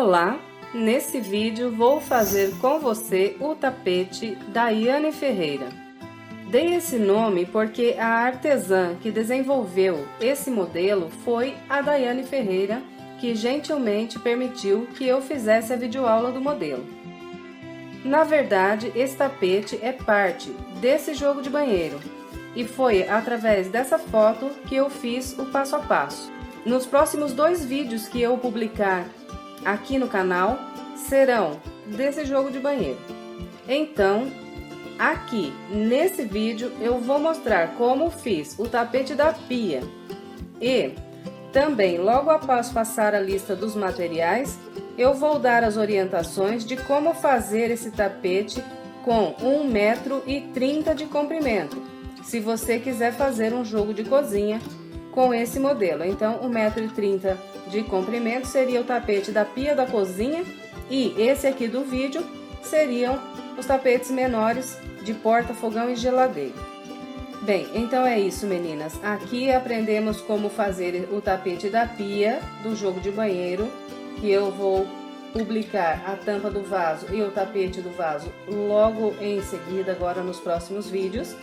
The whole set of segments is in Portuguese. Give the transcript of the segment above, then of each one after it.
Olá, nesse vídeo vou fazer com você o tapete Daiane Ferreira. Dei esse nome porque a artesã que desenvolveu esse modelo foi a Daiane Ferreira, que gentilmente permitiu que eu fizesse a videoaula do modelo. Na verdade, esse tapete é parte desse jogo de banheiro e foi através dessa foto que eu fiz o passo a passo. Nos próximos 2 vídeos que eu publicar aqui no canal serão desse jogo de banheiro. Então, aqui nesse vídeo eu vou mostrar como fiz o tapete da pia e também, logo após passar a lista dos materiais, eu vou dar as orientações de como fazer esse tapete com 1,30 m de comprimento, se você quiser fazer um jogo de cozinha com esse modelo. Então, 1,30 m de comprimento seria o tapete da pia da cozinha e esse aqui do vídeo seriam os tapetes menores de porta, fogão e geladeira. Bem, então é isso, meninas. Aqui aprendemos como fazer o tapete da pia do jogo de banheiro, que eu vou publicar a tampa do vaso e o tapete do vaso logo em seguida, agora nos próximos vídeos.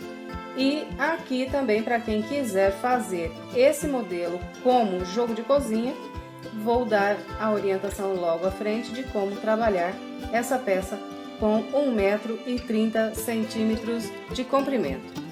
E aqui também, para quem quiser fazer esse modelo como jogo de cozinha, vou dar a orientação logo à frente de como trabalhar essa peça com 1,30 m de comprimento.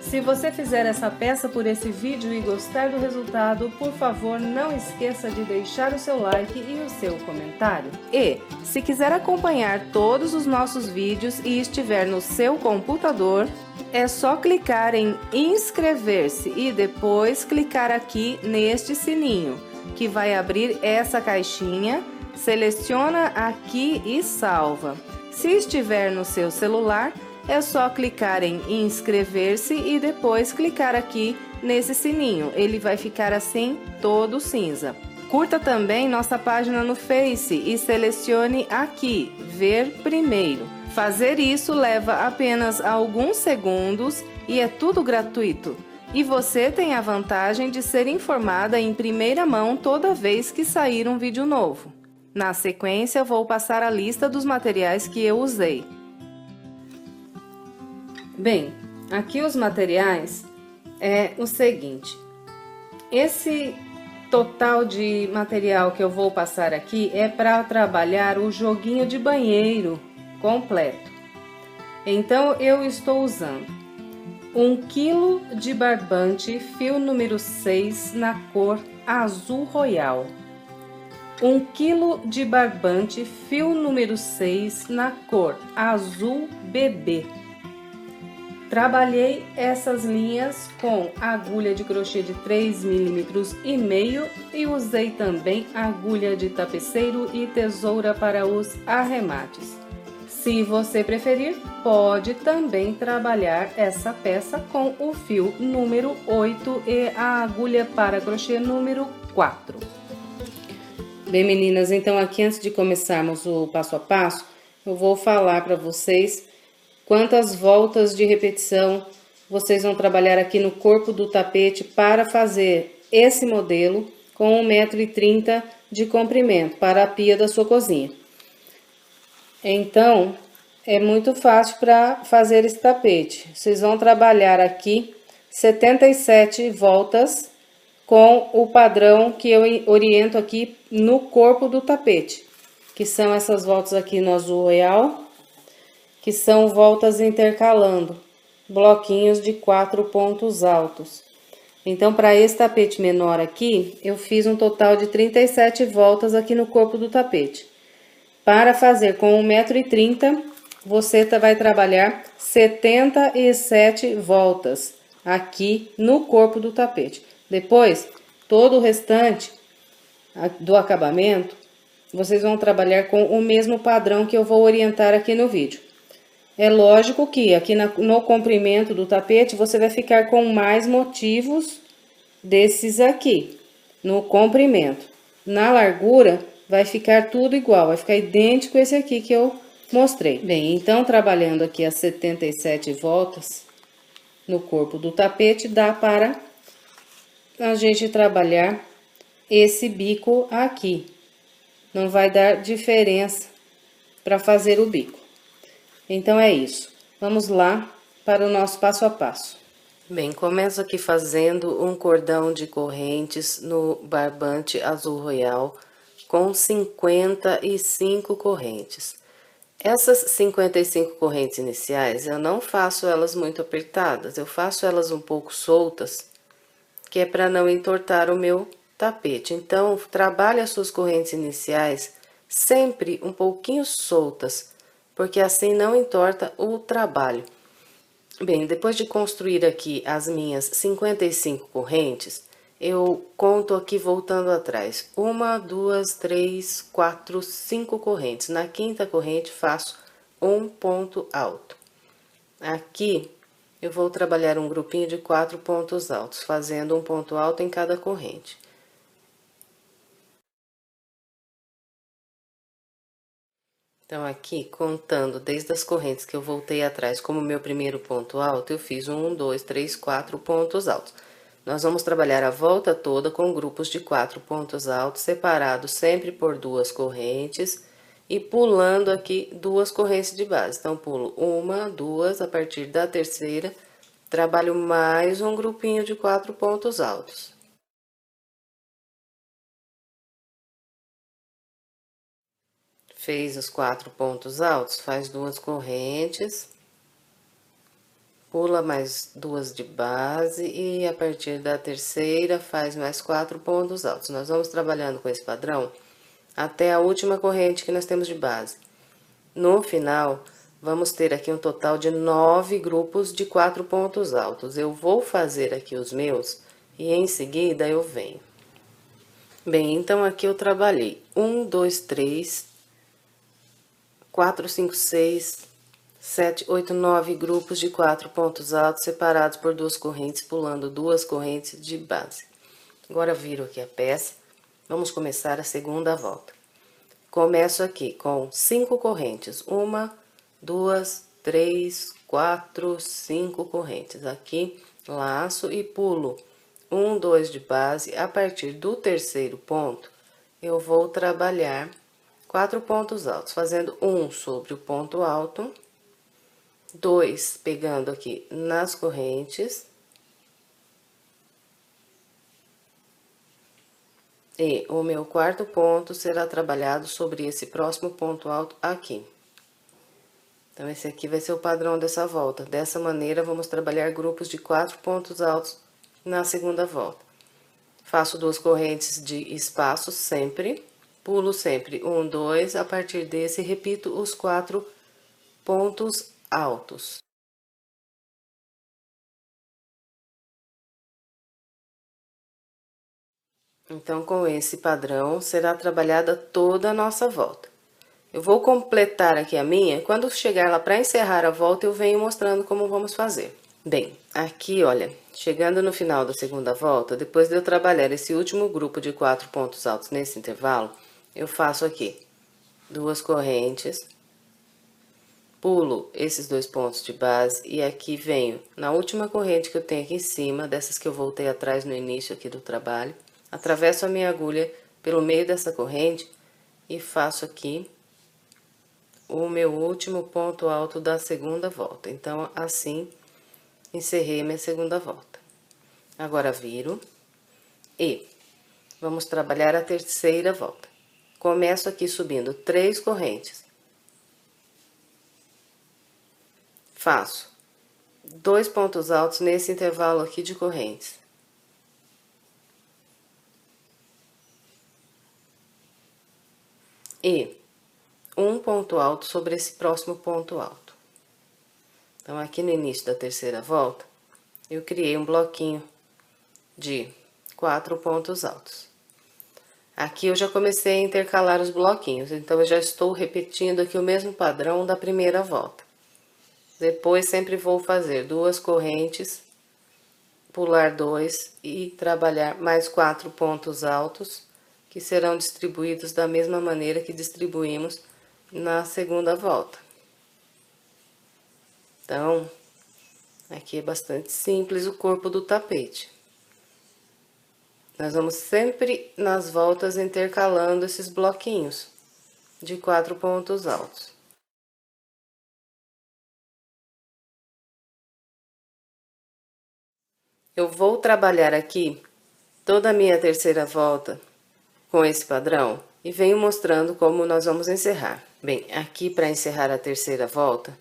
Se você fizer essa peça por esse vídeo e gostar do resultado, por favor, não esqueça de deixar o seu like e o seu comentário. E, se quiser acompanhar todos os nossos vídeos e estiver no seu computador, é só clicar em inscrever-se e depois clicar aqui neste sininho, que vai abrir essa caixinha, seleciona aqui e salva. Se estiver no seu celular, é só clicar em inscrever-se e depois clicar aqui nesse sininho. Ele vai ficar assim, todo cinza. Curta também nossa página no Face e selecione aqui, ver primeiro. Fazer isso leva apenas alguns segundos e é tudo gratuito. E você tem a vantagem de ser informada em primeira mão toda vez que sair um vídeo novo. Na sequência, vou passar a lista dos materiais que eu usei. Bem, aqui os materiais é o seguinte: esse total de material que eu vou passar aqui é para trabalhar o joguinho de banheiro completo. Então, eu estou usando 1 kg de barbante fio número 6 na cor azul royal, 1 kg de barbante fio número 6 na cor azul bebê. Trabalhei essas linhas com agulha de crochê de 3,5 mm e usei também agulha de tapeceiro e tesoura para os arremates. Se você preferir, pode também trabalhar essa peça com o fio número 8 e a agulha para crochê número 4. Bem, meninas, então aqui antes de começarmos o passo a passo, eu vou falar para vocês quantas voltas de repetição vocês vão trabalhar aqui no corpo do tapete para fazer esse modelo com 1,30 m de comprimento para a pia da sua cozinha. Então, é muito fácil para fazer esse tapete. Vocês vão trabalhar aqui 77 voltas com o padrão que eu oriento aqui no corpo do tapete, que são essas voltas aqui no azul royal, que são voltas intercalando, bloquinhos de 4 pontos altos. Então, para esse tapete menor aqui, eu fiz um total de 37 voltas aqui no corpo do tapete. Para fazer com 1,30 m, você vai trabalhar 77 voltas aqui no corpo do tapete. Depois, todo o restante do acabamento, vocês vão trabalhar com o mesmo padrão que eu vou orientar aqui no vídeo. É lógico que aqui no comprimento do tapete, você vai ficar com mais motivos desses aqui, no comprimento. Na largura, vai ficar tudo igual, vai ficar idêntico esse aqui que eu mostrei. Bem, então, trabalhando aqui as 77 voltas no corpo do tapete, dá para a gente trabalhar esse bico aqui. não vai dar diferença para fazer o bico. Então é isso. Vamos lá para o nosso passo a passo. Bem, começo aqui fazendo um cordão de correntes no barbante azul royal com 55 correntes. Essas 55 correntes iniciais, eu não faço elas muito apertadas, eu faço elas um pouco soltas, que é para não entortar o meu tapete. Então, trabalhe as suas correntes iniciais sempre um pouquinho soltas, porque assim não entorta o trabalho. Bem, depois de construir aqui as minhas 55 correntes, eu conto aqui voltando atrás. 1, 2, 3, 4, 5 correntes. Na quinta corrente faço um ponto alto. Aqui eu vou trabalhar um grupinho de 4 pontos altos, fazendo um ponto alto em cada corrente. Então, aqui, contando desde as correntes que eu voltei atrás como meu primeiro ponto alto, eu fiz 1, 2, 3, 4 pontos altos. Nós vamos trabalhar a volta toda com grupos de 4 pontos altos, separados sempre por 2 correntes e pulando aqui 2 correntes de base. Então, pulo 1, 2, a partir da terceira, trabalho mais um grupinho de 4 pontos altos. Fez os 4 pontos altos, faz 2 correntes, pula mais 2 de base e a partir da terceira faz mais 4 pontos altos. Nós vamos trabalhando com esse padrão até a última corrente que nós temos de base. No final, vamos ter aqui um total de 9 grupos de 4 pontos altos. Eu vou fazer aqui os meus e em seguida eu venho. Bem, então aqui eu trabalhei 1, 2, 3, 4, 5, 6, 7, 8, 9 grupos de 4 pontos altos separados por 2 correntes, pulando 2 correntes de base. Agora viro aqui a peça, vamos começar a segunda volta. Começo aqui com 5 correntes, 1, 2, 3, 4, 5 correntes. Aqui, laço e pulo 1, 2 de base. A partir do terceiro ponto, eu vou trabalhar 4 pontos altos, fazendo 1 sobre o ponto alto, 2 pegando aqui nas correntes, e o meu quarto ponto será trabalhado sobre esse próximo ponto alto aqui. Então, esse aqui vai ser o padrão dessa volta. Dessa maneira, vamos trabalhar grupos de 4 pontos altos na segunda volta. Faço 2 correntes de espaço sempre, pulo sempre 1, 2, a partir desse repito os 4 pontos altos. Então, com esse padrão, será trabalhada toda a nossa volta. Eu vou completar aqui a minha, quando chegar lá para encerrar a volta, eu venho mostrando como vamos fazer. Bem, aqui, olha, chegando no final da segunda volta, depois de eu trabalhar esse último grupo de 4 pontos altos nesse intervalo, eu faço aqui 2 correntes, pulo esses 2 pontos de base e aqui venho na última corrente que eu tenho aqui em cima, dessas que eu voltei atrás no início aqui do trabalho, atravesso a minha agulha pelo meio dessa corrente e faço aqui o meu último ponto alto da segunda volta. Então, assim, encerrei minha segunda volta. Agora, viro e vamos trabalhar a terceira volta. Começo aqui subindo 3 correntes. Faço 2 pontos altos nesse intervalo aqui de correntes. E um ponto alto sobre esse próximo ponto alto. Então, aqui no início da terceira volta, eu criei um bloquinho de 4 pontos altos. Aqui eu já comecei a intercalar os bloquinhos, então eu já estou repetindo aqui o mesmo padrão da primeira volta. Depois sempre vou fazer 2 correntes, pular 2 e trabalhar mais 4 pontos altos, que serão distribuídos da mesma maneira que distribuímos na segunda volta. Então, aqui é bastante simples o corpo do tapete. Nós vamos sempre nas voltas intercalando esses bloquinhos de 4 pontos altos. Eu vou trabalhar aqui toda a minha terceira volta com esse padrão e venho mostrando como nós vamos encerrar. Bem, aqui para encerrar a terceira volta,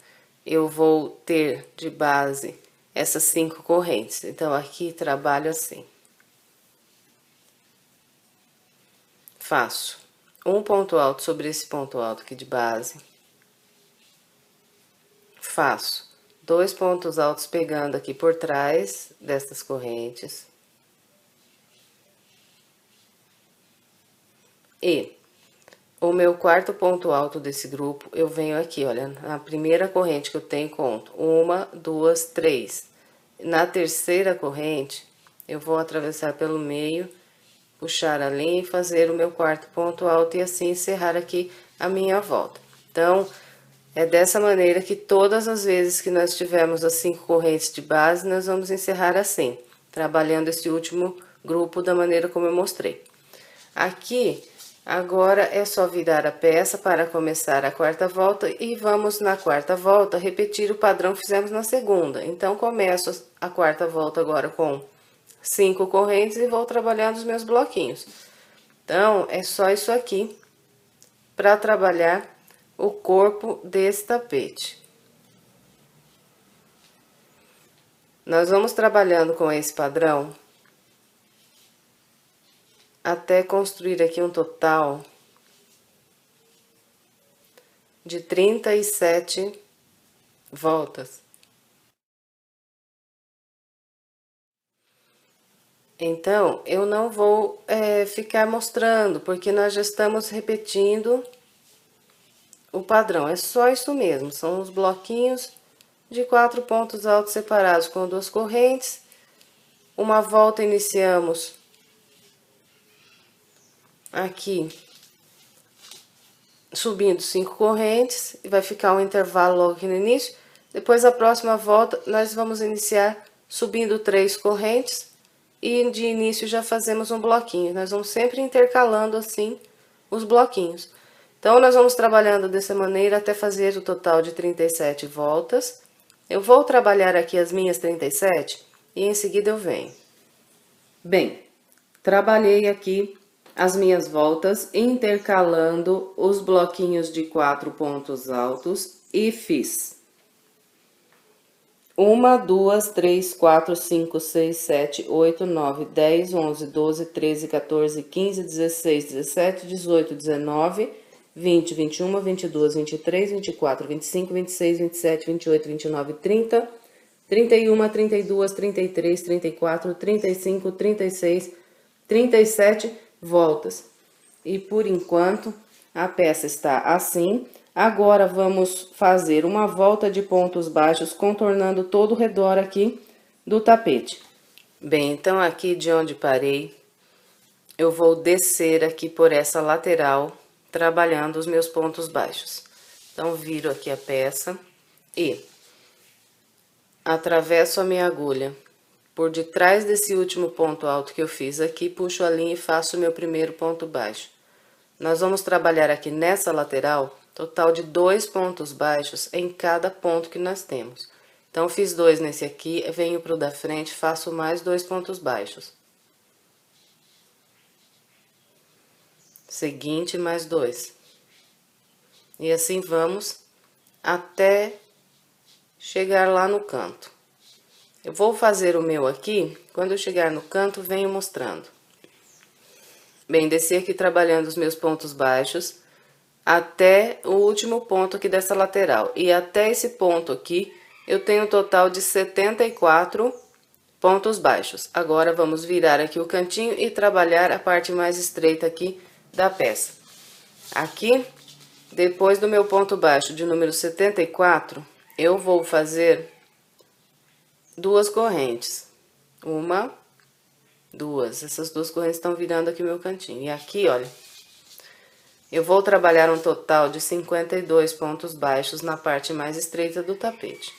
eu vou ter de base essas 5 correntes. Então, aqui trabalho assim. Faço um ponto alto sobre esse ponto alto aqui de base. Faço 2 pontos altos pegando aqui por trás destas correntes. E o meu quarto ponto alto desse grupo, eu venho aqui, olha, na primeira corrente que eu tenho, conto 1, 2, 3. Na terceira corrente, eu vou atravessar pelo meio, puxar a linha e fazer o meu quarto ponto alto e assim encerrar aqui a minha volta. Então, é dessa maneira que todas as vezes que nós tivermos as 5 correntes de base, nós vamos encerrar assim, trabalhando esse último grupo da maneira como eu mostrei. Aqui, agora é só virar a peça para começar a quarta volta e vamos na quarta volta repetir o padrão que fizemos na segunda. Então, começo a quarta volta agora com 5 correntes e vou trabalhando os meus bloquinhos. Então, é só isso aqui para trabalhar o corpo desse tapete. Nós vamos trabalhando com esse padrão até construir aqui um total de 37 voltas. Então, eu não vou ficar mostrando, porque nós já estamos repetindo o padrão. É só isso mesmo, são os bloquinhos de 4 pontos altos separados com 2 correntes. Uma volta iniciamos aqui, subindo 5 correntes, e vai ficar um intervalo logo aqui no início. Depois, a próxima volta, nós vamos iniciar subindo 3 correntes. E de início já fazemos um bloquinho. Nós vamos sempre intercalando assim os bloquinhos. Então, nós vamos trabalhando dessa maneira até fazer o total de 37 voltas. Eu vou trabalhar aqui as minhas 37 e em seguida eu venho. Bem, trabalhei aqui as minhas voltas intercalando os bloquinhos de 4 pontos altos e fiz 1, 2, 3, 4, 5, 6, 7, 8, 9, 10, 11, 12, 13, 14, 15, 16, 17, 18, 19, 20, 21, 22, 23, 24, 25, 26, 27, 28, 29, 30, 31, 32, 33, 34, 35, 36, 37 voltas. E por enquanto a peça está assim. Agora, vamos fazer uma volta de pontos baixos, contornando todo o redor aqui do tapete. Bem, então aqui de onde parei, eu vou descer aqui por essa lateral, trabalhando os meus pontos baixos. Então, viro aqui a peça e atravesso a minha agulha por detrás desse último ponto alto que eu fiz aqui, puxo a linha e faço o meu primeiro ponto baixo. Nós vamos trabalhar aqui nessa lateral total de 2 pontos baixos em cada ponto que nós temos. Então, fiz 2 nesse aqui, venho pro da frente, faço mais 2 pontos baixos. Seguinte, mais 2. E assim vamos até chegar lá no canto. Eu vou fazer o meu aqui, quando eu chegar no canto, venho mostrando. Bem, desci aqui trabalhando os meus pontos baixos até o último ponto aqui dessa lateral. E até esse ponto aqui, eu tenho um total de 74 pontos baixos. Agora, vamos virar aqui o cantinho e trabalhar a parte mais estreita aqui da peça. Aqui, depois do meu ponto baixo de número 74, eu vou fazer 2 correntes. 1, 2. Essas 2 correntes estão virando aqui o meu cantinho. E aqui, olha, eu vou trabalhar um total de 52 pontos baixos na parte mais estreita do tapete.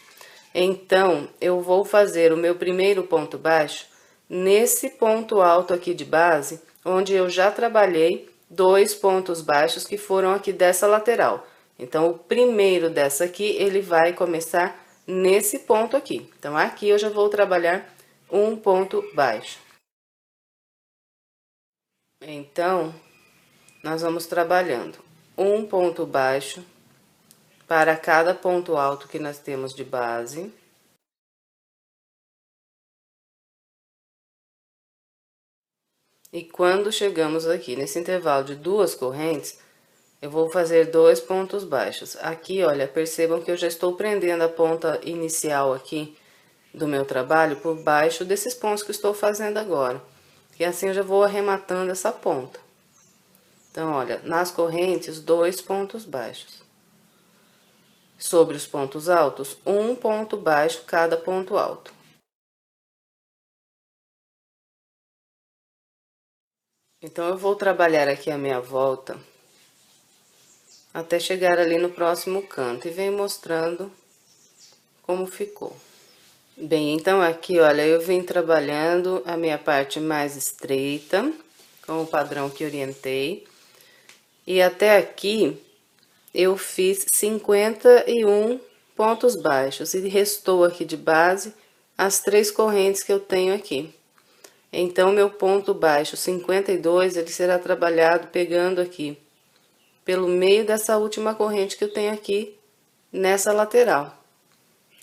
Então, eu vou fazer o meu primeiro ponto baixo nesse ponto alto aqui de base, onde eu já trabalhei 2 pontos baixos que foram aqui dessa lateral. Então, o primeiro dessa aqui, ele vai começar nesse ponto aqui. Então, aqui eu já vou trabalhar um ponto baixo. Então, nós vamos trabalhando um ponto baixo para cada ponto alto que nós temos de base. E quando chegamos aqui nesse intervalo de 2 correntes, eu vou fazer 2 pontos baixos. Aqui, olha, percebam que eu já estou prendendo a ponta inicial aqui do meu trabalho por baixo desses pontos que eu estou fazendo agora. E assim eu já vou arrematando essa ponta. Então, olha, nas correntes, 2 pontos baixos. Sobre os pontos altos, um ponto baixo cada ponto alto. Então, eu vou trabalhar aqui a minha volta até chegar ali no próximo canto e venho mostrando como ficou. Bem, então aqui, olha, eu vim trabalhando a minha parte mais estreita, com o padrão que orientei. E até aqui, eu fiz 51 pontos baixos e restou aqui de base as 3 correntes que eu tenho aqui. Então, meu ponto baixo 52, ele será trabalhado pegando aqui pelo meio dessa última corrente que eu tenho aqui nessa lateral.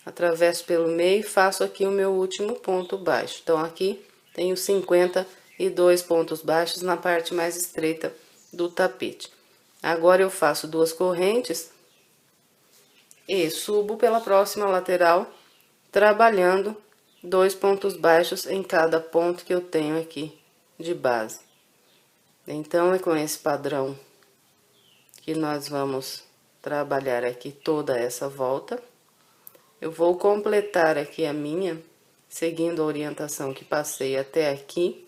Atravesso pelo meio e faço aqui o meu último ponto baixo. Então, aqui tenho 52 pontos baixos na parte mais estreita do tapete. Agora, eu faço 2 correntes e subo pela próxima lateral, trabalhando 2 pontos baixos em cada ponto que eu tenho aqui de base. Então, é com esse padrão que nós vamos trabalhar aqui toda essa volta. Eu vou completar aqui a minha, seguindo a orientação que passei até aqui,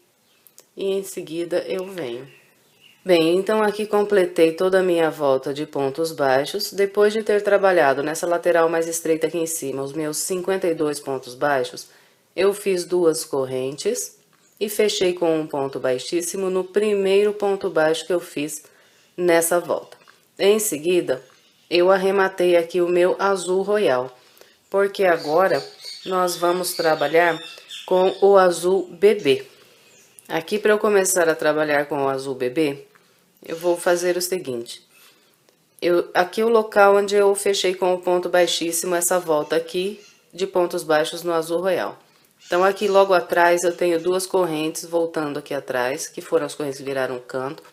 e em seguida eu venho. Bem, então aqui completei toda a minha volta de pontos baixos, depois de ter trabalhado nessa lateral mais estreita aqui em cima, os meus 52 pontos baixos, eu fiz 2 correntes e fechei com um ponto baixíssimo no primeiro ponto baixo que eu fiz nessa volta. Em seguida, eu arrematei aqui o meu azul royal, porque agora nós vamos trabalhar com o azul bebê. Aqui, para eu começar a trabalhar com o azul bebê, eu vou fazer o seguinte. Aqui o local onde eu fechei com o ponto baixíssimo essa volta aqui de pontos baixos no azul royal. Então, aqui logo atrás eu tenho 2 correntes voltando aqui atrás, que foram as correntes que viraram canto.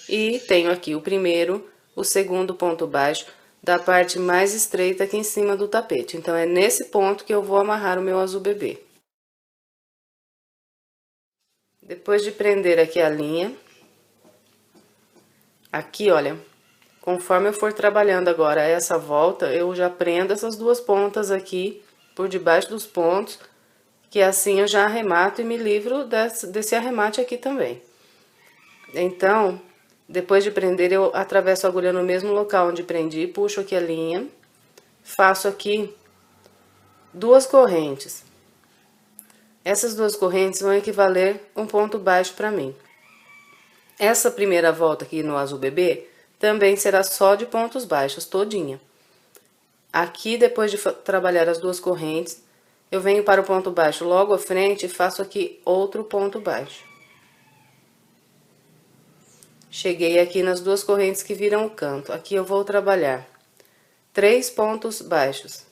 E tenho aqui o primeiro, o segundo ponto baixo da parte mais estreita aqui em cima do tapete. Então, é nesse ponto que eu vou amarrar o meu azul bebê. Depois de prender aqui a linha, aqui, olha, conforme eu for trabalhando agora essa volta, eu já prendo essas 2 pontas aqui por debaixo dos pontos, que assim eu já arremato e me livro desse arremate aqui também. Então, depois de prender, eu atravesso a agulha no mesmo local onde prendi, puxo aqui a linha, faço aqui 2 correntes. Essas 2 correntes vão equivaler um ponto baixo para mim. Essa primeira volta aqui no azul bebê também será só de pontos baixos, todinha. Aqui, depois de trabalhar as 2 correntes, eu venho para o ponto baixo logo à frente e faço aqui outro ponto baixo. Cheguei aqui nas 2 correntes que viram o canto. Aqui eu vou trabalhar 3 pontos baixos.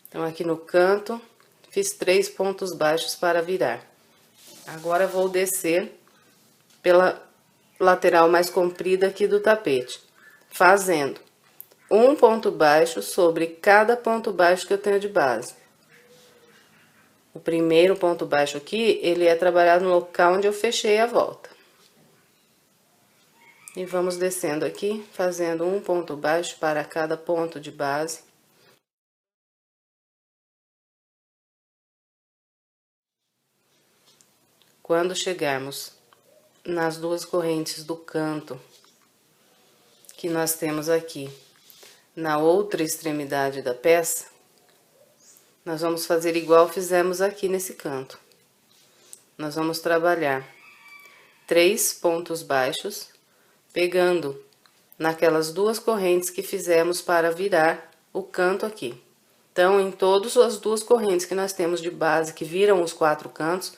Então, aqui no canto, fiz 3 pontos baixos para virar. Agora, vou descer pela lateral mais comprida aqui do tapete, fazendo um ponto baixo sobre cada ponto baixo que eu tenho de base. O primeiro ponto baixo aqui, ele é trabalhado no local onde eu fechei a volta. E vamos descendo aqui, fazendo um ponto baixo para cada ponto de base. Quando chegarmos nas duas correntes do canto que nós temos aqui na outra extremidade da peça, nós vamos fazer igual fizemos aqui nesse canto. Nós vamos trabalhar 3 pontos baixos, pegando naquelas duas correntes que fizemos para virar o canto aqui. Então, em todas as duas correntes que nós temos de base, que viram os 4 cantos,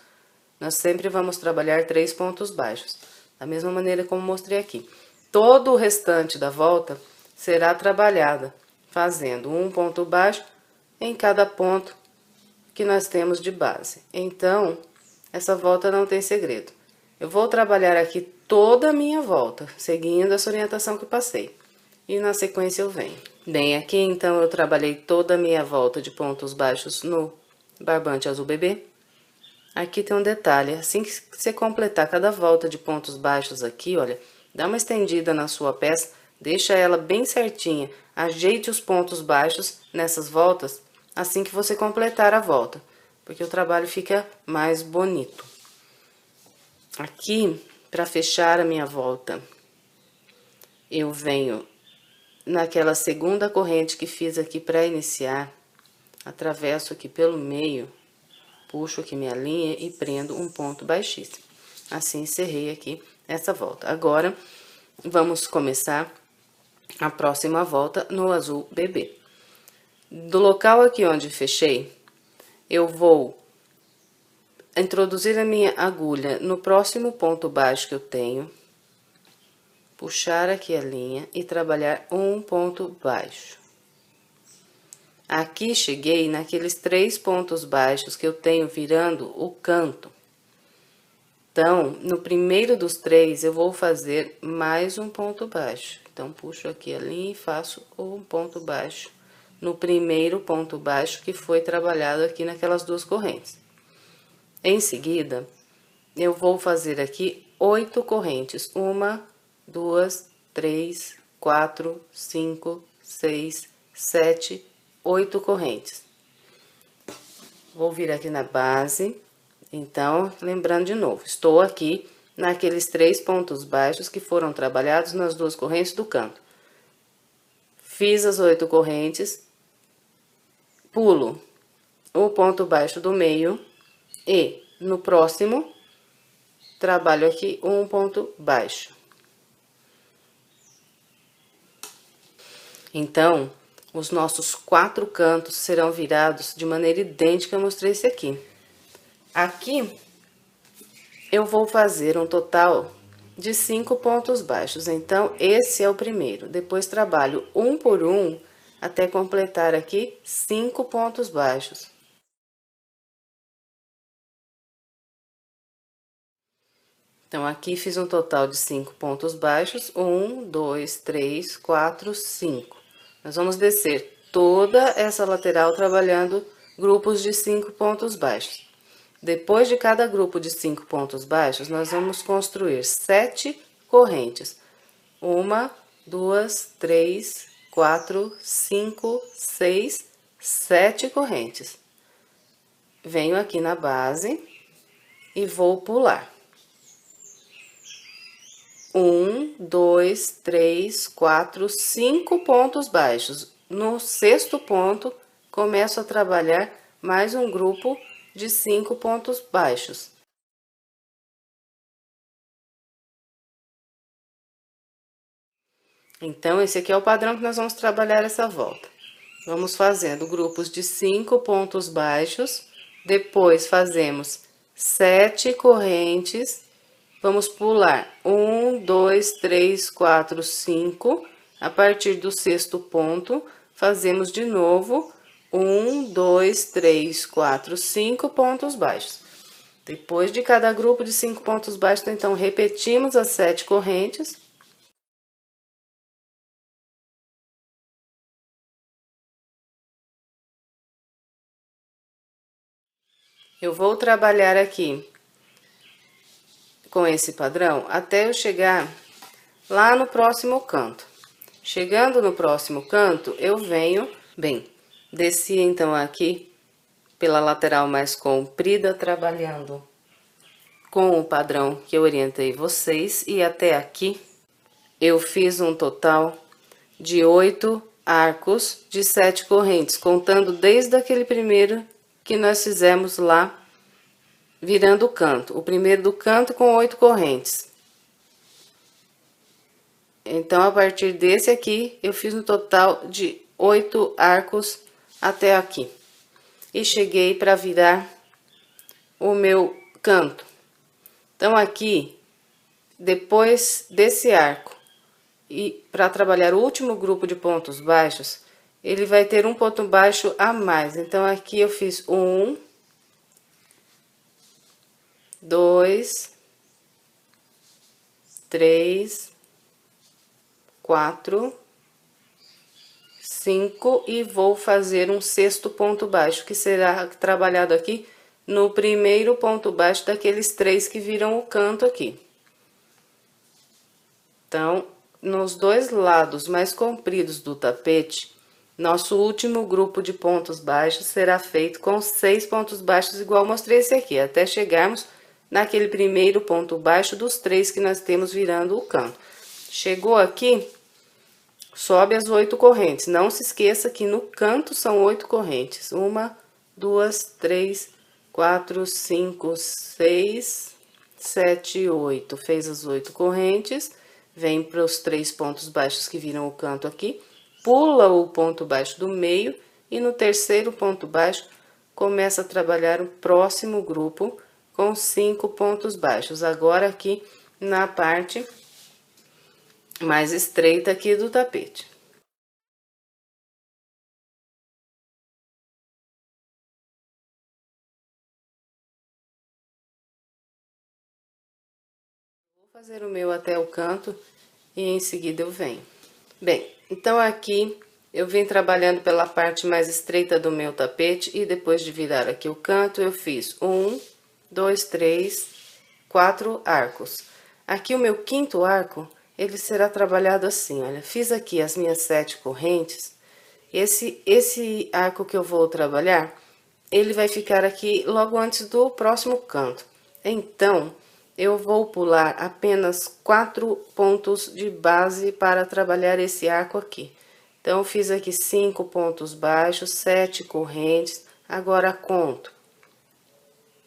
nós sempre vamos trabalhar 3 pontos baixos, da mesma maneira como mostrei aqui. Todo o restante da volta será trabalhada fazendo um ponto baixo em cada ponto que nós temos de base. Então, essa volta não tem segredo. Eu vou trabalhar aqui toda a minha volta, seguindo essa orientação que passei. E na sequência eu venho. Bem, aqui então eu trabalhei toda a minha volta de pontos baixos no barbante azul bebê. Aqui tem um detalhe, assim que você completar cada volta de pontos baixos aqui, olha, dá uma estendida na sua peça, deixa ela bem certinha, ajeite os pontos baixos nessas voltas, assim que você completar a volta, porque o trabalho fica mais bonito. Aqui, para fechar a minha volta, eu venho naquela segunda corrente que fiz aqui para iniciar, atravesso aqui pelo meio, puxo aqui minha linha e prendo um ponto baixíssimo. Assim, encerrei aqui essa volta. Agora, vamos começar a próxima volta no azul bebê. Do local aqui onde fechei, eu vou introduzir a minha agulha no próximo ponto baixo que eu tenho, puxar aqui a linha e trabalhar um ponto baixo. Aqui cheguei naqueles 3 pontos baixos que eu tenho virando o canto. Então, no primeiro dos 3, eu vou fazer mais um ponto baixo. Então, puxo aqui a linha e faço um ponto baixo no primeiro ponto baixo que foi trabalhado aqui naquelas duas correntes. Em seguida, eu vou fazer aqui 8 correntes. 1, 2, 3, 4, 5, 6, 7, 8 correntes. Vou vir aqui na base. Então, lembrando de novo, estou aqui naqueles 3 pontos baixos que foram trabalhados nas duas correntes do canto. Fiz as 8 correntes, pulo o ponto baixo do meio e no próximo trabalho aqui um ponto baixo. Então, os nossos 4 cantos serão virados de maneira idêntica, eu mostrei esse aqui. Aqui, eu vou fazer um total de 5 pontos baixos. Então, esse é o primeiro. Depois, trabalho um por um até completar aqui 5 pontos baixos. Então, aqui fiz um total de 5 pontos baixos. 1, 2, 3, 4, 5. Nós vamos descer toda essa lateral trabalhando grupos de 5 pontos baixos. Depois de cada grupo de 5 pontos baixos, nós vamos construir 7 correntes. 1, 2, 3, 4, 5, 6, 7 correntes. Venho aqui na base e vou pular. 1, 2, 3, 4, 5 pontos baixos. No 6º ponto, começo a trabalhar mais um grupo de 5 pontos baixos. Então, esse aqui é o padrão que nós vamos trabalhar essa volta. Vamos fazendo grupos de 5 pontos baixos, depois fazemos 7 correntes, vamos pular 1, 2, 3, 4, 5, a partir do 6º ponto, fazemos de novo 1, 2, 3, 4, 5 pontos baixos. Depois de cada grupo de 5 pontos baixos, então, repetimos as 7 correntes. Eu vou trabalhar aqui com esse padrão até eu chegar lá no próximo canto. Chegando no próximo canto, eu venho, bem, desci então aqui pela lateral mais comprida, trabalhando com o padrão que eu orientei vocês, e até aqui eu fiz um total de 8 arcos de 7 correntes, contando desde aquele primeiro que nós fizemos lá, virando o canto. O primeiro do canto com 8 correntes. Então, a partir desse aqui, eu fiz um total de 8 arcos até aqui. E cheguei para virar o meu canto. Então, aqui, depois desse arco, e para trabalhar o último grupo de pontos baixos, ele vai ter um ponto baixo a mais. Então, aqui eu fiz 1, 2, 3, 4, 5 e vou fazer um sexto ponto baixo, que será trabalhado aqui no primeiro ponto baixo daqueles 3 que viram o canto aqui. Então, nos dois lados mais compridos do tapete, nosso último grupo de pontos baixos será feito com 6 pontos baixos, igual mostrei esse aqui, até chegarmos naquele primeiro ponto baixo dos 3 que nós temos virando o canto. Chegou aqui, sobe as 8 correntes. Não se esqueça que no canto são 8 correntes. 1, 2, 3, 4, 5, 6, 7, 8. Fez as 8 correntes, vem para os 3 pontos baixos que viram o canto aqui, pula o ponto baixo do meio e no terceiro ponto baixo começa a trabalhar o próximo grupo com 5 pontos baixos. Agora aqui na parte mais estreita aqui do tapete. Vou fazer o meu até o canto e em seguida eu venho. Bem, então aqui eu vim trabalhando pela parte mais estreita do meu tapete e depois de virar aqui o canto eu fiz 1, 2, 3, 4 arcos. Aqui o meu quinto arco, ele será trabalhado assim, olha, fiz aqui as minhas 7 correntes, esse arco que eu vou trabalhar, ele vai ficar aqui logo antes do próximo canto. Então, eu vou pular apenas 4 pontos de base para trabalhar esse arco aqui. Então, eu fiz aqui 5 pontos baixos, 7 correntes, agora conto.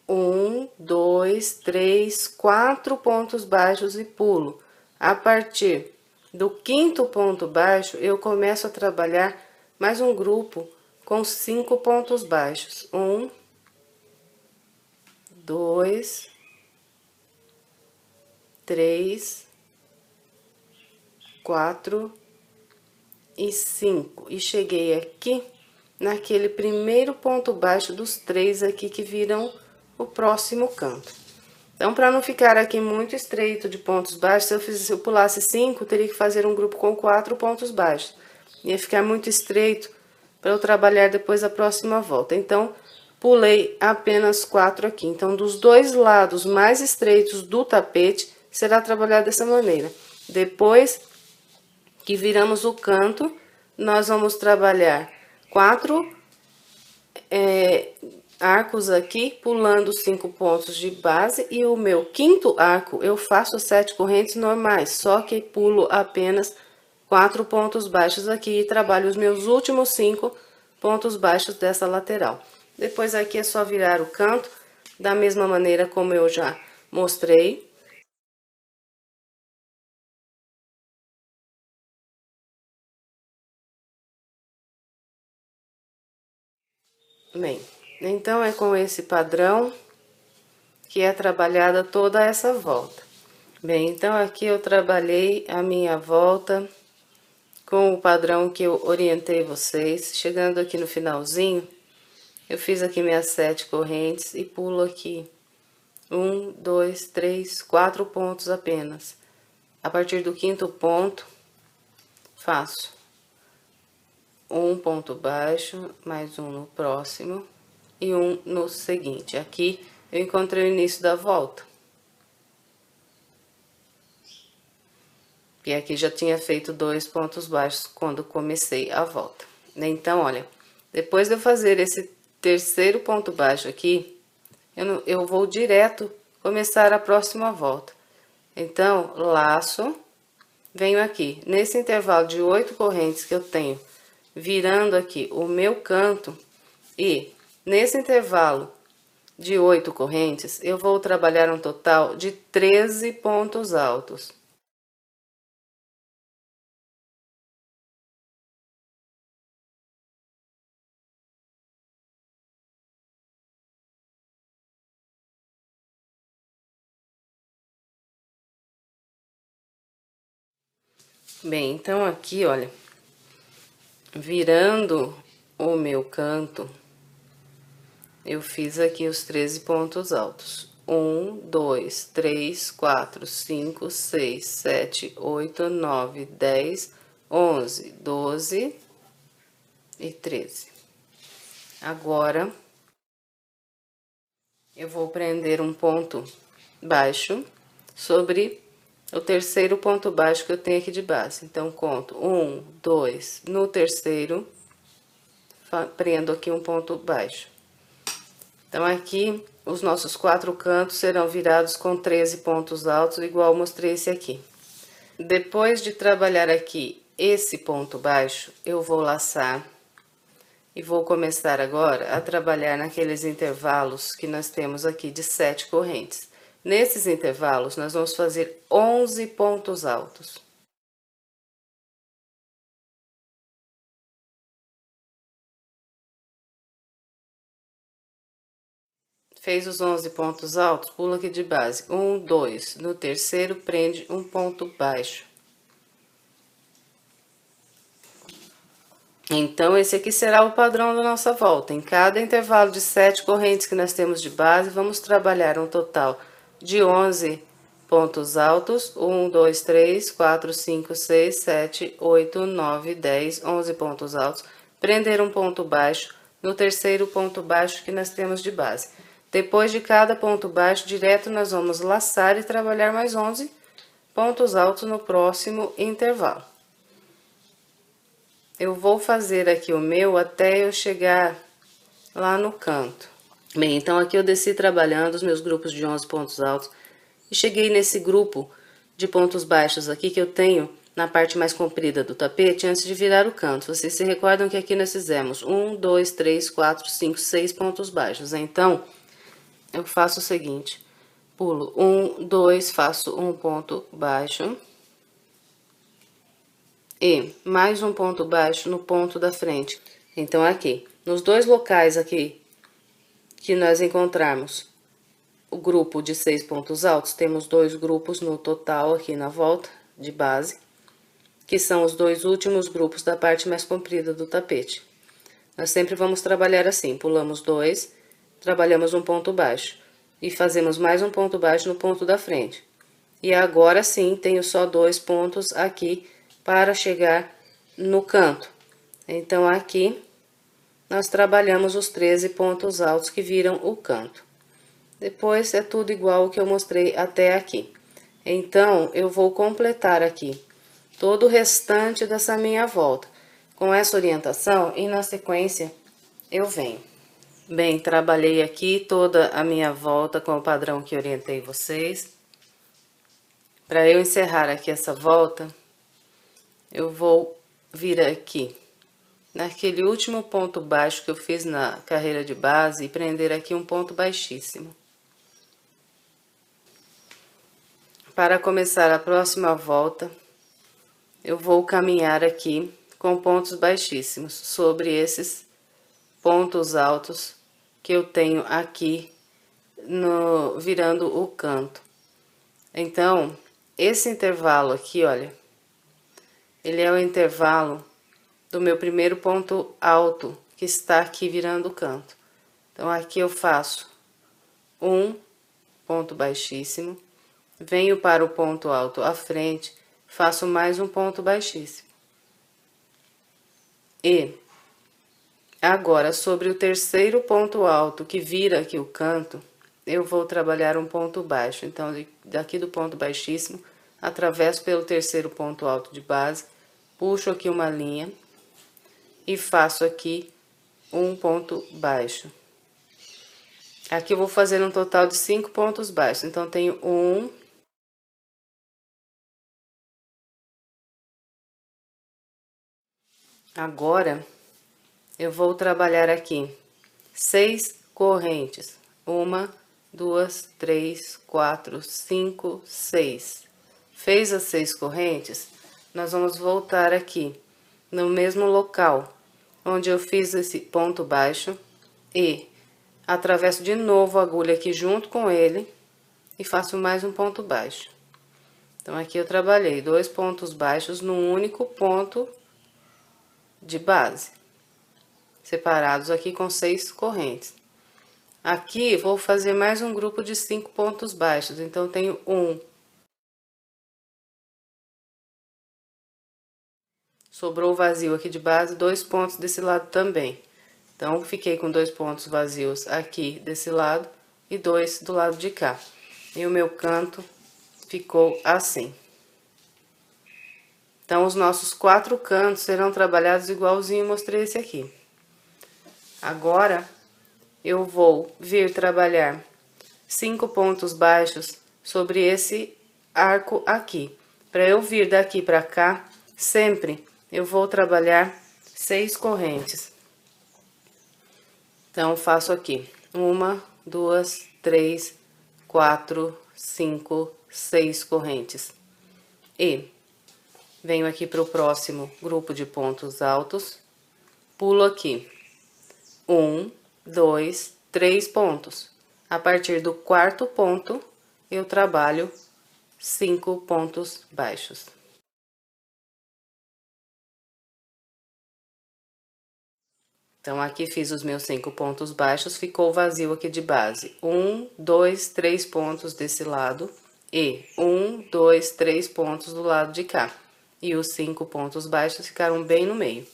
1, 2, 3, 4 pontos baixos e pulo. A partir do quinto ponto baixo, eu começo a trabalhar mais um grupo com 5 pontos baixos. 1, 2, 3, 4 e 5. E cheguei aqui naquele primeiro ponto baixo dos 3 aqui que viram o próximo canto. Então, para não ficar aqui muito estreito de pontos baixos, se eu pulasse 5, teria que fazer um grupo com 4 pontos baixos. Ia ficar muito estreito para eu trabalhar depois a próxima volta. Então, pulei apenas 4 aqui. Então, dos dois lados mais estreitos do tapete, será trabalhado dessa maneira. Depois que viramos o canto, nós vamos trabalhar 4 arcos aqui, pulando 5 pontos de base, e o meu quinto arco eu faço 7 correntes normais, só que pulo apenas 4 pontos baixos aqui e trabalho os meus últimos 5 pontos baixos dessa lateral. Depois aqui é só virar o canto, da mesma maneira como eu já mostrei. Bem, então é com esse padrão que é trabalhada toda essa volta. Bem, então aqui eu trabalhei a minha volta com o padrão que eu orientei vocês. Chegando aqui no finalzinho, eu fiz aqui minhas 7 correntes e pulo aqui 1, 2, 3, 4 pontos apenas. A partir do quinto ponto, faço um ponto baixo, mais um no próximo e um no seguinte. Aqui eu encontrei o início da volta. E aqui já tinha feito 2 pontos baixos quando comecei a volta. Então, olha, depois de eu fazer esse terceiro ponto baixo aqui, eu vou direto começar a próxima volta. Então, laço, venho aqui, nesse intervalo de 8 correntes que eu tenho, virando aqui o meu canto, e nesse intervalo de 8 correntes, eu vou trabalhar um total de 13 pontos altos. Bem, então aqui, olha, virando o meu canto, eu fiz aqui os 13 pontos altos. 1, 2, 3, 4, 5, 6, 7, 8, 9, 10, 11, 12 e 13. Agora, eu vou prender um ponto baixo sobre o terceiro ponto baixo que eu tenho aqui de base. Então, conto 1, 2, no terceiro, prendo aqui um ponto baixo. Então, aqui, os nossos 4 cantos serão virados com 13 pontos altos, igual eu mostrei esse aqui. Depois de trabalhar aqui esse ponto baixo, eu vou laçar e vou começar agora a trabalhar naqueles intervalos que nós temos aqui de 7 correntes. Nesses intervalos, nós vamos fazer 11 pontos altos. Fez os 11 pontos altos, pula aqui de base. 1, 2. No terceiro, prende um ponto baixo. Então, esse aqui será o padrão da nossa volta. Em cada intervalo de 7 correntes que nós temos de base, vamos trabalhar um total de 11 pontos altos. 1, 2, 3, 4, 5, 6, 7, 8, 9, 10, 11 pontos altos. Prender um ponto baixo no terceiro ponto baixo que nós temos de base. Depois de cada ponto baixo, direto nós vamos laçar e trabalhar mais 11 pontos altos no próximo intervalo. Eu vou fazer aqui o meu até eu chegar lá no canto. Bem, então aqui eu desci trabalhando os meus grupos de 11 pontos altos e cheguei nesse grupo de pontos baixos aqui que eu tenho na parte mais comprida do tapete antes de virar o canto. Vocês se recordam que aqui nós fizemos 1, 2, 3, 4, 5, 6 pontos baixos. Então, eu faço o seguinte, pulo 1, 2, faço um ponto baixo e mais um ponto baixo no ponto da frente. Então, aqui, nos dois locais aqui que nós encontrarmos o grupo de 6 pontos altos, temos 2 grupos no total aqui na volta de base, que são os 2 últimos grupos da parte mais comprida do tapete. Nós sempre vamos trabalhar assim, pulamos 2, trabalhamos um ponto baixo e fazemos mais um ponto baixo no ponto da frente. E agora sim, tenho só 2 pontos aqui para chegar no canto. Então, aqui, nós trabalhamos os 13 pontos altos que viram o canto. Depois, é tudo igual o que eu mostrei até aqui. Então, eu vou completar aqui todo o restante dessa minha volta com essa orientação e, na sequência, eu venho. Bem, trabalhei aqui toda a minha volta com o padrão que orientei vocês. Para eu encerrar aqui essa volta, eu vou vir aqui naquele último ponto baixo que eu fiz na carreira de base e prender aqui um ponto baixíssimo. Para começar a próxima volta, eu vou caminhar aqui com pontos baixíssimos sobre esses pontos altos que eu tenho aqui virando o canto. Então, esse intervalo aqui, olha, ele é o intervalo do meu primeiro ponto alto que está aqui virando o canto. Então, aqui eu faço um ponto baixíssimo, venho para o ponto alto à frente, faço mais um ponto baixíssimo. E agora, sobre o terceiro ponto alto que vira aqui o canto, eu vou trabalhar um ponto baixo. Então, daqui do ponto baixíssimo, atravesso pelo terceiro ponto alto de base, puxo aqui uma linha e faço aqui um ponto baixo. Aqui eu vou fazer um total de 5 pontos baixos, então tenho 1, agora eu vou trabalhar aqui 6 correntes, 1, 2, 3, 4, 5, 6. Fez as 6 correntes, nós vamos voltar aqui no mesmo local onde eu fiz esse ponto baixo e atravesso de novo a agulha aqui junto com ele e faço mais um ponto baixo. Então aqui eu trabalhei 2 pontos baixos num único ponto de base, separados aqui com 6 correntes. Aqui vou fazer mais um grupo de 5 pontos baixos, então tenho 1. Sobrou vazio aqui de base, 2 pontos desse lado também. Então, fiquei com 2 pontos vazios aqui desse lado e 2 do lado de cá. E o meu canto ficou assim. Então, os nossos 4 cantos serão trabalhados igualzinho mostrei esse aqui. Agora, eu vou vir trabalhar 5 pontos baixos sobre esse arco aqui. Para eu vir daqui para cá, sempre eu vou trabalhar 6 correntes. Então, faço aqui 1, 2, 3, 4, 5, 6 correntes. E venho aqui para o próximo grupo de pontos altos, pulo aqui 1, 2, 3 pontos. A partir do quarto ponto, eu trabalho 5 pontos baixos. Então, aqui fiz os meus 5 pontos baixos, ficou vazio aqui de base. 1, 2, 3 pontos desse lado e 1, 2, 3 pontos do lado de cá. E os 5 pontos baixos ficaram bem no meio.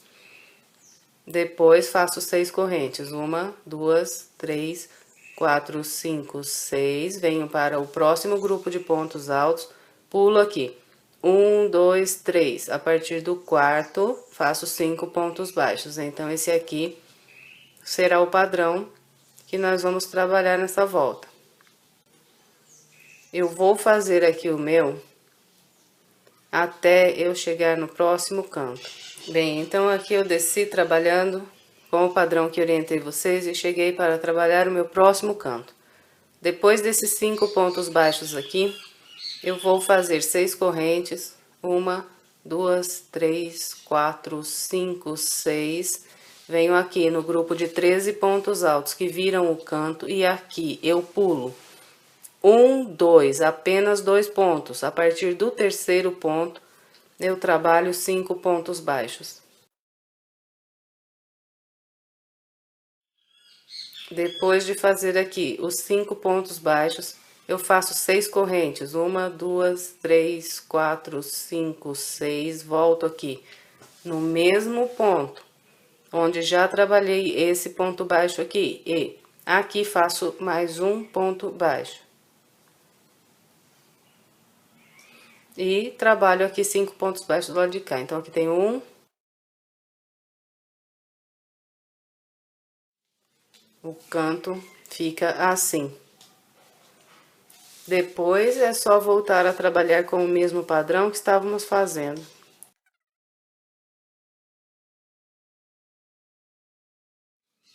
Depois, faço 6 correntes. 1, 2, 3, 4, 5, 6. Venho para o próximo grupo de pontos altos, pulo aqui. 1, 2, 3. A partir do quarto, faço 5 pontos baixos. Então, esse aqui será o padrão que nós vamos trabalhar nessa volta. Eu vou fazer aqui o meu até eu chegar no próximo canto. Bem, então aqui eu desci trabalhando com o padrão que orientei vocês e cheguei para trabalhar o meu próximo canto. Depois desses 5 pontos baixos aqui, eu vou fazer 6 correntes, 1, 2, 3, 4, 5, 6. Venho aqui no grupo de 13 pontos altos que viram o canto e aqui eu pulo 1, 2, apenas 2 pontos. A partir do terceiro ponto, eu trabalho 5 pontos baixos. Depois de fazer aqui os 5 pontos baixos, eu faço 6 correntes, 1, 2, 3, 4, 5, 6, volto aqui no mesmo ponto, onde já trabalhei esse ponto baixo aqui, e aqui faço mais um ponto baixo. E trabalho aqui 5 pontos baixos do lado de cá, então aqui tem 1, o canto fica assim. Depois, é só voltar a trabalhar com o mesmo padrão que estávamos fazendo.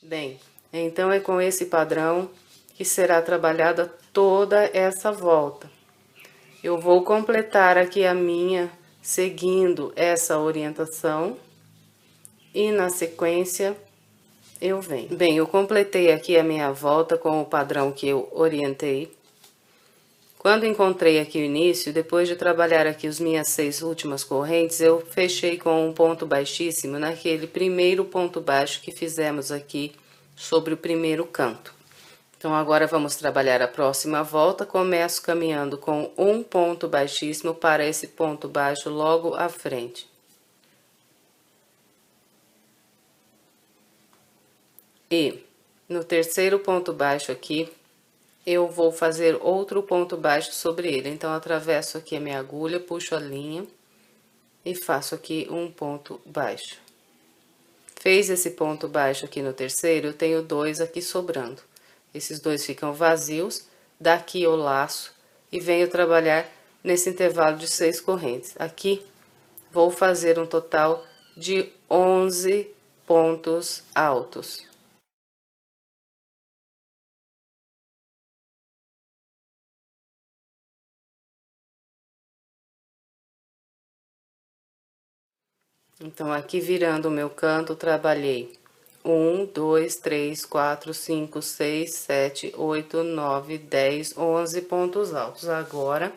Bem, então é com esse padrão que será trabalhada toda essa volta. Eu vou completar aqui a minha seguindo essa orientação e na sequência eu venho. Bem, eu completei aqui a minha volta com o padrão que eu orientei. Quando encontrei aqui o início, depois de trabalhar aqui as minhas 6 últimas correntes, eu fechei com um ponto baixíssimo naquele primeiro ponto baixo que fizemos aqui sobre o primeiro canto. Então, agora vamos trabalhar a próxima volta. Começo caminhando com um ponto baixíssimo para esse ponto baixo logo à frente. E no terceiro ponto baixo aqui, eu vou fazer outro ponto baixo sobre ele. Então, atravesso aqui a minha agulha, puxo a linha e faço aqui um ponto baixo. Fez esse ponto baixo aqui no terceiro, eu tenho 2 aqui sobrando. Esses dois ficam vazios. Daqui eu laço e venho trabalhar nesse intervalo de 6 correntes. Aqui vou fazer um total de 11 pontos altos. Então, aqui virando o meu canto, trabalhei 1, 2, 3, 4, 5, 6, 7, 8, 9, 10, 11 pontos altos. Agora,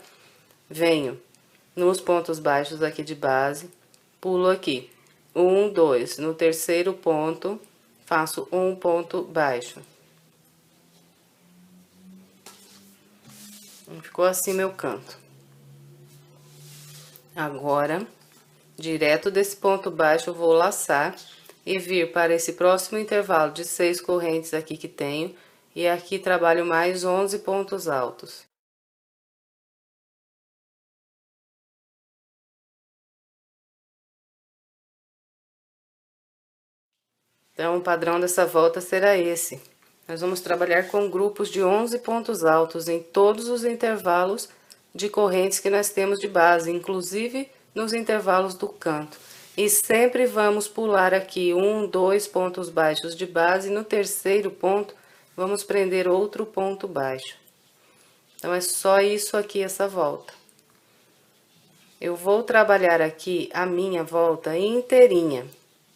venho nos pontos baixos aqui de base, pulo aqui. 1, 2, no terceiro ponto, faço um ponto baixo. Ficou assim meu canto. Agora, direto desse ponto baixo, eu vou laçar e vir para esse próximo intervalo de 6 correntes aqui que tenho, e aqui trabalho mais 11 pontos altos. Então, o padrão dessa volta será esse. Nós vamos trabalhar com grupos de 11 pontos altos em todos os intervalos de correntes que nós temos de base, inclusive nos intervalos do canto. E sempre vamos pular aqui 1, 2 pontos baixos de base, e no terceiro ponto vamos prender outro ponto baixo. Então, é só isso aqui, essa volta. Eu vou trabalhar aqui a minha volta inteirinha,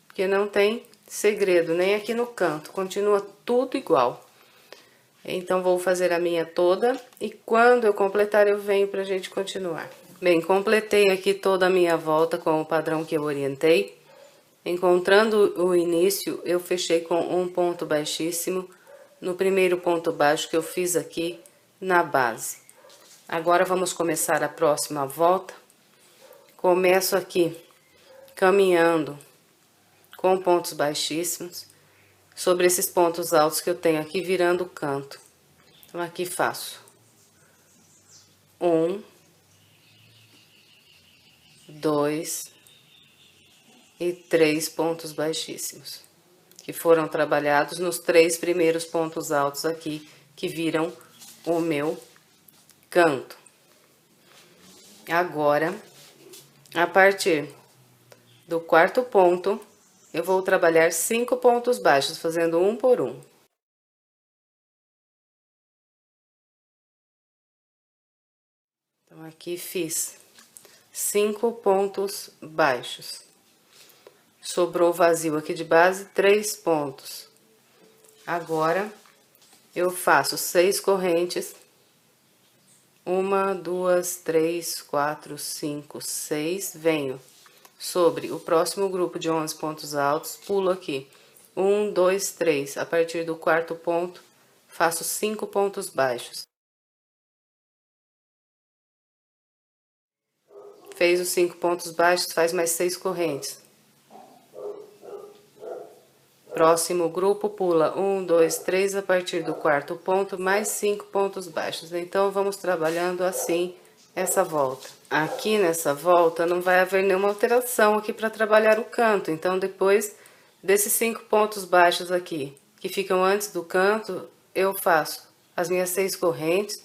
porque não tem segredo nem aqui no canto, continua tudo igual. Então, vou fazer a minha toda e quando eu completar eu venho pra gente continuar. Bem, completei aqui toda a minha volta com o padrão que eu orientei. Encontrando o início, eu fechei com um ponto baixíssimo no primeiro ponto baixo que eu fiz aqui na base. Agora, vamos começar a próxima volta. Começo aqui caminhando com pontos baixíssimos sobre esses pontos altos que eu tenho aqui virando o canto. Então, aqui faço 1, 2 e 3 pontos baixíssimos, que foram trabalhados nos 3 primeiros pontos altos aqui, que viram o meu canto. Agora, a partir do quarto ponto, eu vou trabalhar 5 pontos baixos, fazendo um por um. Então, aqui fiz 5 pontos baixos. Sobrou vazio aqui de base, 3 pontos. Agora, eu faço 6 correntes. 1, 2, 3, 4, 5, 6. Venho sobre o próximo grupo de 11 pontos altos, pulo aqui. 1, 2, 3. A partir do quarto ponto, faço 5 pontos baixos. Fez os 5 pontos baixos, faz mais 6 correntes. Próximo grupo, pula 1, 2, 3, a partir do quarto ponto, mais 5 pontos baixos. Então, vamos trabalhando assim essa volta. Aqui nessa volta não vai haver nenhuma alteração aqui para trabalhar o canto. Então, depois desses 5 pontos baixos aqui, que ficam antes do canto, eu faço as minhas 6 correntes,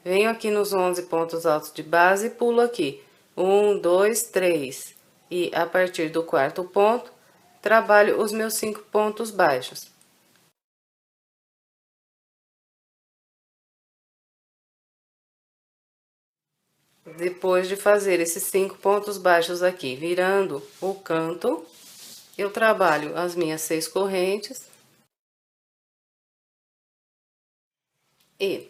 venho aqui nos 11 pontos altos de base e pulo aqui. 1, 2, 3. E a partir do quarto ponto, trabalho os meus 5 pontos baixos. Depois de fazer esses 5 pontos baixos aqui, virando o canto, eu trabalho as minhas 6 correntes. E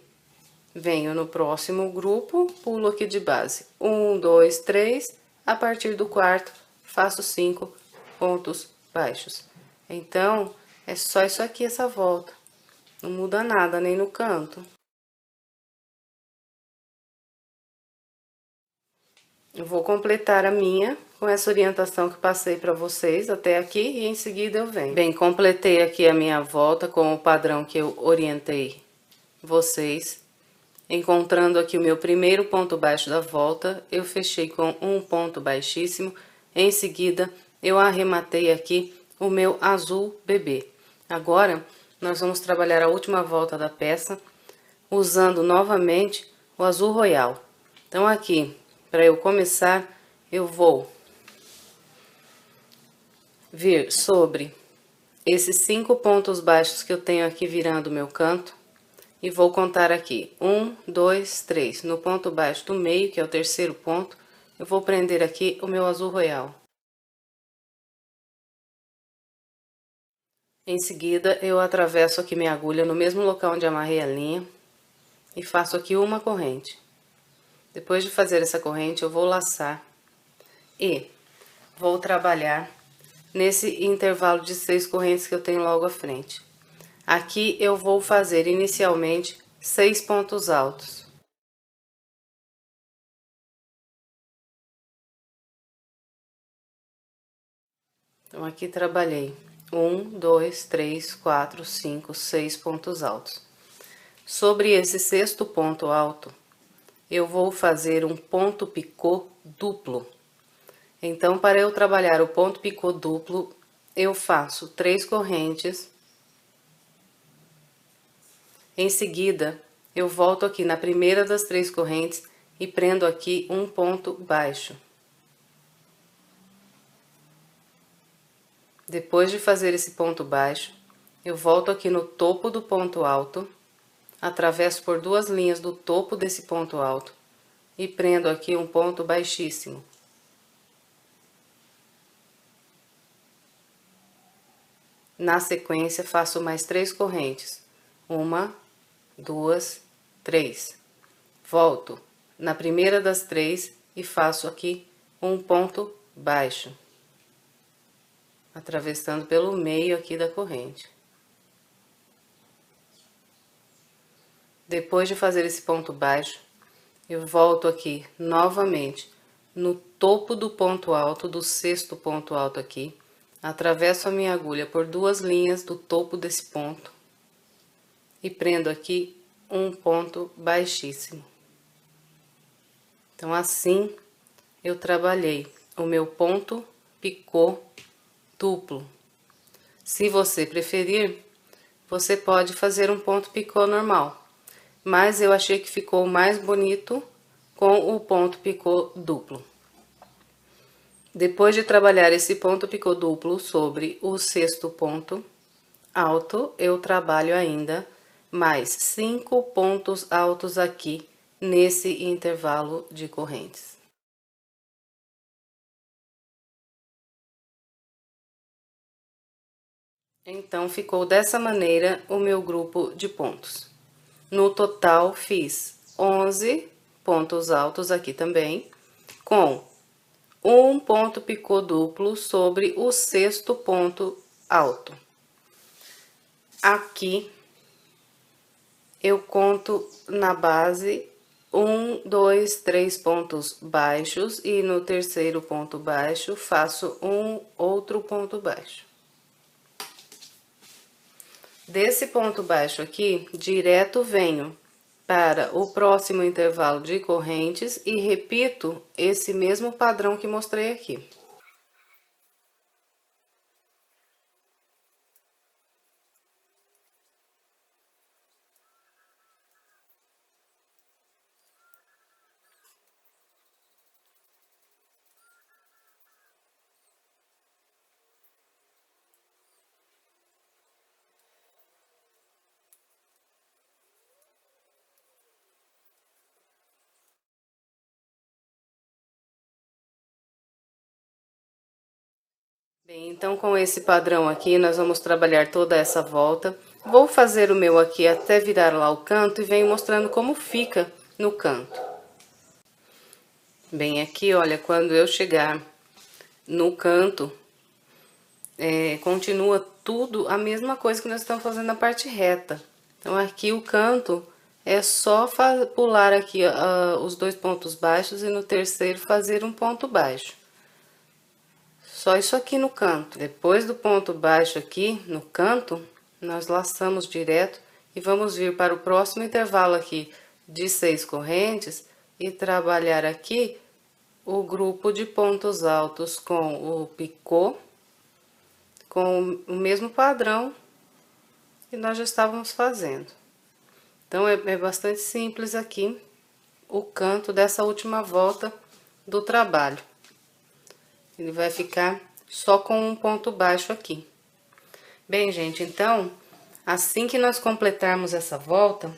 venho no próximo grupo, pulo aqui de base. 1, 2, 3, a partir do quarto, faço 5 pontos baixos. Então, é só isso aqui, essa volta. Não muda nada, nem no canto. Eu vou completar a minha com essa orientação que passei para vocês até aqui e em seguida eu venho. Bem, completei aqui a minha volta com o padrão que eu orientei vocês. Encontrando aqui o meu primeiro ponto baixo da volta, eu fechei com um ponto baixíssimo. Em seguida, eu arrematei aqui o meu azul bebê. Agora, nós vamos trabalhar a última volta da peça, usando novamente o azul royal. Então aqui, para eu começar, eu vou vir sobre esses 5 pontos baixos que eu tenho aqui virando o meu canto, e vou contar aqui, 1, 2, 3, no ponto baixo do meio, que é o terceiro ponto, eu vou prender aqui o meu azul royal. Em seguida, eu atravesso aqui minha agulha no mesmo local onde amarrei a linha, e faço aqui uma corrente. Depois de fazer essa corrente, eu vou laçar, e vou trabalhar nesse intervalo de 6 correntes que eu tenho logo à frente. Aqui eu vou fazer inicialmente 6 pontos altos. Então, aqui trabalhei 1, 2, 3, 4, 5, 6 pontos altos. Sobre esse sexto ponto alto, eu vou fazer um ponto picô duplo. Então, para eu trabalhar o ponto picô duplo, eu faço 3 correntes. Em seguida, eu volto aqui na primeira das 3 correntes e prendo aqui um ponto baixo. Depois de fazer esse ponto baixo, eu volto aqui no topo do ponto alto, atravesso por 2 linhas do topo desse ponto alto e prendo aqui um ponto baixíssimo. Na sequência, faço mais 3 correntes. 1, 2, 3. Volto na primeira das 3 e faço aqui um ponto baixo, atravessando pelo meio aqui da corrente. Depois de fazer esse ponto baixo, eu volto aqui novamente no topo do ponto alto, do sexto ponto alto aqui, atravesso a minha agulha por 2 linhas do topo desse ponto e prendo aqui um ponto baixíssimo. Então, assim, eu trabalhei o meu ponto picô duplo. Se você preferir, você pode fazer um ponto picô normal, mas eu achei que ficou mais bonito com o ponto picô duplo. Depois de trabalhar esse ponto picô duplo sobre o sexto ponto alto, eu trabalho ainda mais 5 pontos altos aqui nesse intervalo de correntes. Então, ficou dessa maneira o meu grupo de pontos. No total, fiz 11 pontos altos aqui também, com um ponto picô duplo sobre o sexto ponto alto. Aqui, eu conto na base 1, 2, 3 pontos baixos e no terceiro ponto baixo faço um outro ponto baixo. Desse ponto baixo aqui, direto venho para o próximo intervalo de correntes e repito esse mesmo padrão que mostrei aqui. Bem, então com esse padrão aqui, nós vamos trabalhar toda essa volta. Vou fazer o meu aqui até virar lá o canto e venho mostrando como fica no canto. Bem, aqui, olha, quando eu chegar no canto, continua tudo a mesma coisa que nós estamos fazendo na parte reta. Então, aqui o canto é só pular aqui os 2 pontos baixos e no terceiro fazer um ponto baixo. Só isso aqui no canto. Depois do ponto baixo aqui no canto, nós laçamos direto e vamos vir para o próximo intervalo aqui de 6 correntes e trabalhar aqui o grupo de pontos altos com o picô, com o mesmo padrão que nós já estávamos fazendo. Então, é bastante simples aqui o canto dessa última volta do trabalho. Ele vai ficar só com um ponto baixo aqui. Bem, gente, então, assim que nós completarmos essa volta,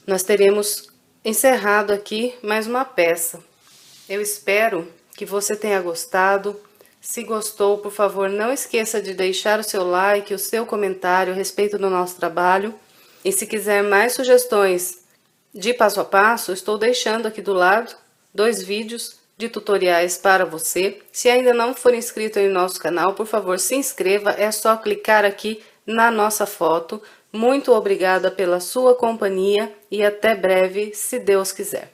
nós teremos encerrado aqui mais uma peça. Eu espero que você tenha gostado. Se gostou, por favor, não esqueça de deixar o seu like, o seu comentário a respeito do nosso trabalho. E se quiser mais sugestões de passo a passo, estou deixando aqui do lado 2 vídeos de tutoriais para você. Se ainda não for inscrito em nosso canal, por favor, se inscreva. É só clicar aqui na nossa foto. Muito obrigada pela sua companhia e até breve, se Deus quiser.